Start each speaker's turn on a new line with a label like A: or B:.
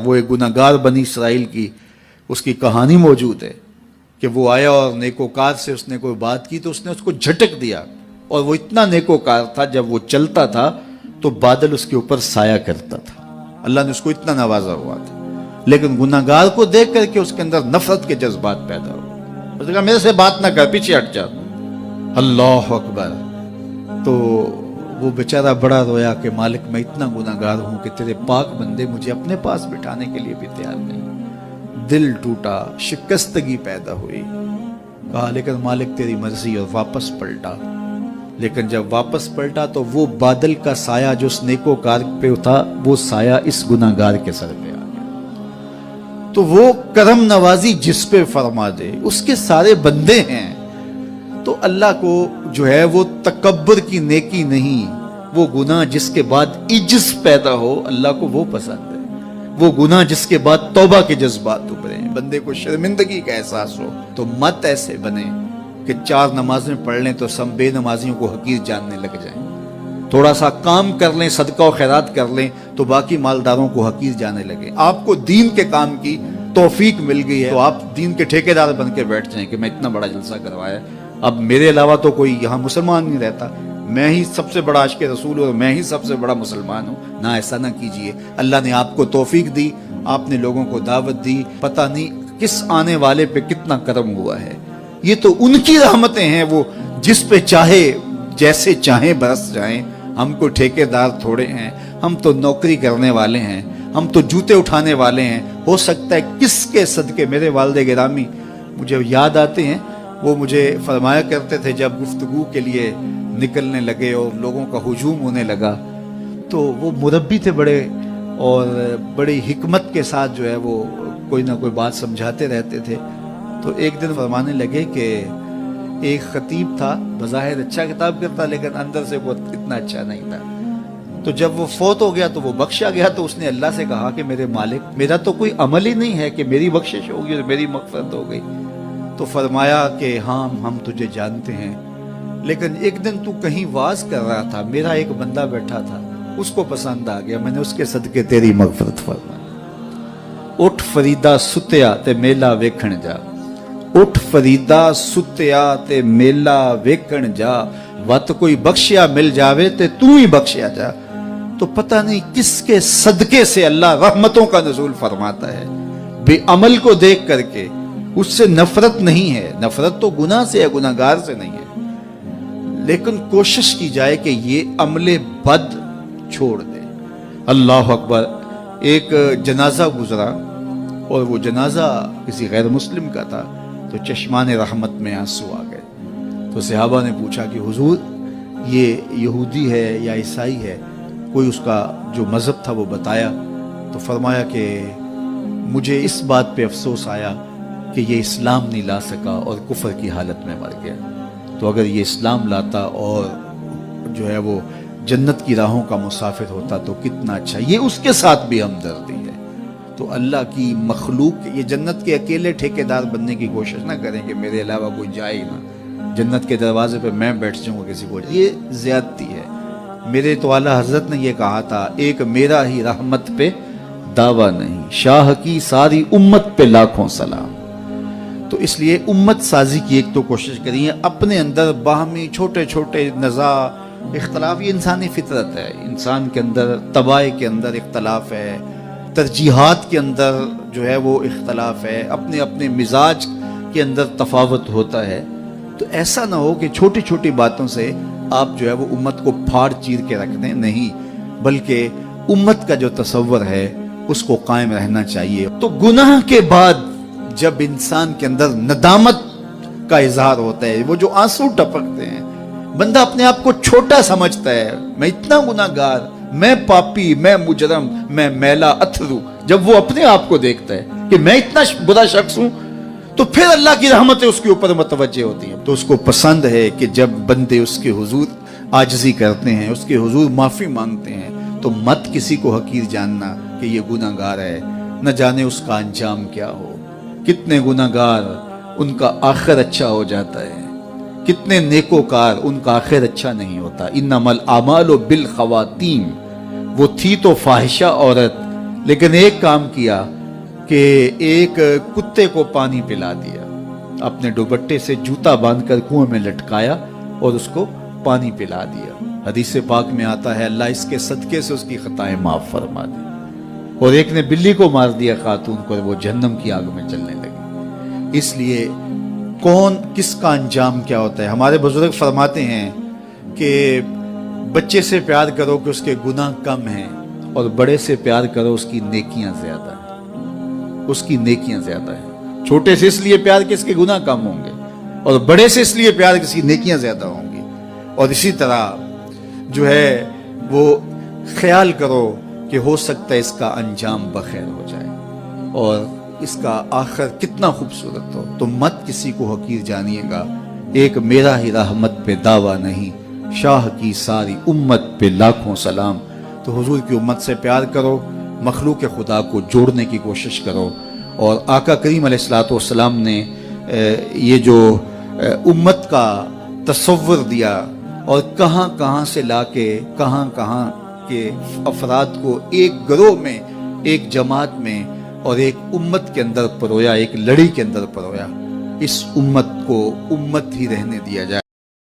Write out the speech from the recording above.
A: وہ ایک گناہگار بنی اسرائیل کی اس کی کہانی موجود ہے کہ وہ آیا اور نیکوکار سے اس نے کوئی بات کی تو اس نے اس کو جھٹک دیا، اور وہ اتنا نیکوکار تھا جب وہ چلتا تھا تو بادل اس کے اوپر سایہ کرتا تھا، اللہ نے اس کو اتنا نوازا ہوا تھا۔ لیکن گناہگار کو دیکھ کر کے اس کے اندر نفرت کے جذبات پیدا ہوئے، اس نے کہا میرے سے بات نہ کر، پیچھے ہٹ جا۔ اللہ اکبر! تو وہ بیچارہ بڑا رویا کہ مالک میں اتنا گناہگار ہوں کہ تیرے پاک بندے مجھے اپنے پاس بٹھانے کے لیے بھی تیار نہیں۔ دل ٹوٹا، شکستگی پیدا ہوئی، کہا لیکن مالک تیری مرضی، اور واپس پلٹا۔ لیکن جب واپس پلٹا تو وہ بادل کا سایہ جو اس نیکوکار پہ تھا وہ سایہ اس گناہگار کے سر پہ آ گیا۔ تو وہ کرم نوازی جس پہ فرما دے، اس کے سارے بندے ہیں۔ تو اللہ کو جو ہے وہ تکبر کی نیکی نہیں، وہ گناہ جس کے بعد عجز پیدا ہو، اللہ کو وہ پسند ہے۔ وہ گناہ جس کے بعد توبہ کے جذبات ابھریں، بندے کو شرمندگی کا احساس ہو۔ تو مت ایسے بنے کہ 4 نمازیں پڑھ لیں تو سب بے نمازیوں کو حقیر جاننے لگ جائیں، تھوڑا سا کام کر لیں، صدقہ و خیرات کر لیں تو باقی مالداروں کو حقیر جانے لگے۔ آپ کو دین کے کام کی توفیق مل گئی ہے تو آپ دین کے ٹھیکیدار بن کے بیٹھ جائیں کہ میں اتنا بڑا جلسہ کروایا، اب میرے علاوہ تو کوئی یہاں مسلمان نہیں رہتا، میں ہی سب سے بڑا عاشق رسول ہوں اور میں ہی سب سے بڑا مسلمان ہوں۔ نہ، ایسا نہ کیجئے۔ اللہ نے آپ کو توفیق دی، آپ نے لوگوں کو دعوت دی، پتہ نہیں کس آنے والے پہ کتنا کرم ہوا ہے۔ یہ تو ان کی رحمتیں ہیں، وہ جس پہ چاہے جیسے چاہیں برس جائیں۔ ہم کو ٹھیکیدار تھوڑے ہیں، ہم تو نوکری کرنے والے ہیں، ہم تو جوتے اٹھانے والے ہیں۔ ہو سکتا ہے کس کے صدقے میرے والد گرامی مجھے یاد آتے ہیں، وہ مجھے فرمایا کرتے تھے جب گفتگو کے لیے نکلنے لگے اور لوگوں کا ہجوم ہونے لگا، تو وہ مربی تھے بڑے، اور بڑی حکمت کے ساتھ جو ہے وہ کوئی نہ کوئی بات سمجھاتے رہتے تھے۔ تو ایک دن فرمانے لگے کہ ایک خطیب تھا، بظاہر اچھا خطاب کرتا لیکن اندر سے وہ اتنا اچھا نہیں تھا۔ تو جب وہ فوت ہو گیا تو وہ بخشا گیا، تو اس نے اللہ سے کہا کہ میرے مالک، میرا تو کوئی عمل ہی نہیں ہے کہ میری بخشش ہوگی اور میری مغفرت ہو گئی۔ تو فرمایا کہ ہاں ہم تجھے جانتے ہیں، لیکن ایک دن تو کہیں واز کر رہا تھا، میرا ایک بندہ بیٹھا تھا، اس کو پسند آ گیا، میں نے اس کے صدقے تیری مغفرت فرمائی۔ اٹھ فریدا ستیا تے میلا ویکھن جا، اٹھ فریدا ستیا تے میلا ویکھن جا، وت کوئی بخشیا مل جاوے تے تو ہی بخشیا جا۔ تو پتہ نہیں کس کے صدقے سے اللہ رحمتوں کا نزول فرماتا ہے۔ بے عمل کو دیکھ کر کے اس سے نفرت نہیں ہے، نفرت تو گناہ سے ہے، گناہگار سے نہیں ہے، لیکن کوشش کی جائے کہ یہ عمل بد چھوڑ دے۔ اللہ اکبر! ایک جنازہ گزرا اور وہ جنازہ کسی غیر مسلم کا تھا، تو چشمان رحمت میں آنسو آ گئے۔ تو صحابہ نے پوچھا کہ حضور یہ یہودی ہے یا عیسائی ہے؟ کوئی اس کا جو مذہب تھا وہ بتایا۔ تو فرمایا کہ مجھے اس بات پہ افسوس آیا کہ یہ اسلام نہیں لا سکا اور کفر کی حالت میں مر گیا۔ تو اگر یہ اسلام لاتا اور جو ہے وہ جنت کی راہوں کا مسافر ہوتا تو کتنا اچھا۔ یہ اس کے ساتھ بھی ہمدردی ہے۔ تو اللہ کی مخلوق، یہ جنت کے اکیلے ٹھیکیدار بننے کی کوشش نہ کریں کہ میرے علاوہ کوئی جائے نہ، جنت کے دروازے پہ میں بیٹھ جاؤں گا کسی کو، یہ زیادتی ہے۔ میرے تو اعلیٰ حضرت نے یہ کہا تھا، ایک میرا ہی رحمت پہ دعویٰ نہیں، شاہ کی ساری امت پہ لاکھوں سلام۔ تو اس لیے امت سازی کی ایک تو کوشش کریے، اپنے اندر باہمی چھوٹے چھوٹے نزاع اختلاف، یہ انسانی فطرت ہے، انسان کے اندر طباع کے اندر اختلاف ہے، ترجیحات کے اندر جو ہے وہ اختلاف ہے، اپنے اپنے مزاج کے اندر تفاوت ہوتا ہے۔ تو ایسا نہ ہو کہ چھوٹی چھوٹی باتوں سے آپ جو ہے وہ امت کو پھاڑ چیر کے رکھ دیں، نہیں، بلکہ امت کا جو تصور ہے اس کو قائم رہنا چاہیے۔ تو گناہ کے بعد جب انسان کے اندر ندامت کا اظہار ہوتا ہے، وہ جو آنسو ٹپکتے ہیں، بندہ اپنے آپ کو چھوٹا سمجھتا ہے، میں اتنا گناہگار، میں پاپی، میں مجرم، میں میلا اتھرو، جب وہ اپنے آپ کو دیکھتا ہے کہ میں اتنا برا شخص ہوں، تو پھر اللہ کی رحمتیں اس کے اوپر متوجہ ہوتی ہیں۔ تو اس کو پسند ہے کہ جب بندے اس کے حضور عاجزی کرتے ہیں، اس کے حضور معافی مانگتے ہیں، تو مت کسی کو حقیر جاننا کہ یہ گناہگار ہے، نہ جانے اس کا انجام کیا ہو۔ کتنے گناہگار ان کا آخر اچھا ہو جاتا ہے، کتنے نیکوکار ان کا آخر اچھا نہیں ہوتا۔ انما الاعمال بالخواتیم، وہ تھی تو فاحشہ عورت لیکن ایک کام کیا کہ ایک کتے کو پانی پلا دیا، اپنے دوپٹے سے جوتا باندھ کر کنویں میں لٹکایا اور اس کو پانی پلا دیا۔ حدیث پاک میں آتا ہے اللہ اس کے صدقے سے اس کی خطائیں معاف فرما دی۔ اور ایک نے بلی کو مار دیا خاتون کو، اور وہ جہنم کی آگ میں جلنے لگی۔ اس لیے کون کس کا انجام کیا ہوتا ہے؟ ہمارے بزرگ فرماتے ہیں کہ بچے سے پیار کرو کہ اس کے گناہ کم ہیں، اور بڑے سے پیار کرو اس کی نیکیاں زیادہ ہیں، اس کی نیکیاں زیادہ ہیں۔ چھوٹے سے اس لیے پیار کہ اس کے گناہ کم ہوں گے، اور بڑے سے اس لیے پیار کہ اس کی نیکیاں زیادہ ہوں گی۔ اور اسی طرح جو ہے وہ خیال کرو کہ ہو سکتا ہے اس کا انجام بخیر ہو جائے اور اس کا آخر کتنا خوبصورت ہو، تو مت کسی کو حقیر جانیے گا۔ ایک میرا ہی رحمت پہ دعویٰ نہیں، شاہ کی ساری امت پہ لاکھوں سلام۔ تو حضور کی امت سے پیار کرو، مخلوق خدا کو جوڑنے کی کوشش کرو، اور آقا کریم علیہ الصلوۃ والسلام نے یہ جو امت کا تصور دیا اور کہاں کہاں سے لا کے کہاں کہاں کے افراد کو ایک گروہ میں، ایک جماعت میں اور ایک امت کے اندر پرویا، ایک لڑی کے اندر پرویا، اس امت کو امت ہی رہنے دیا جائے۔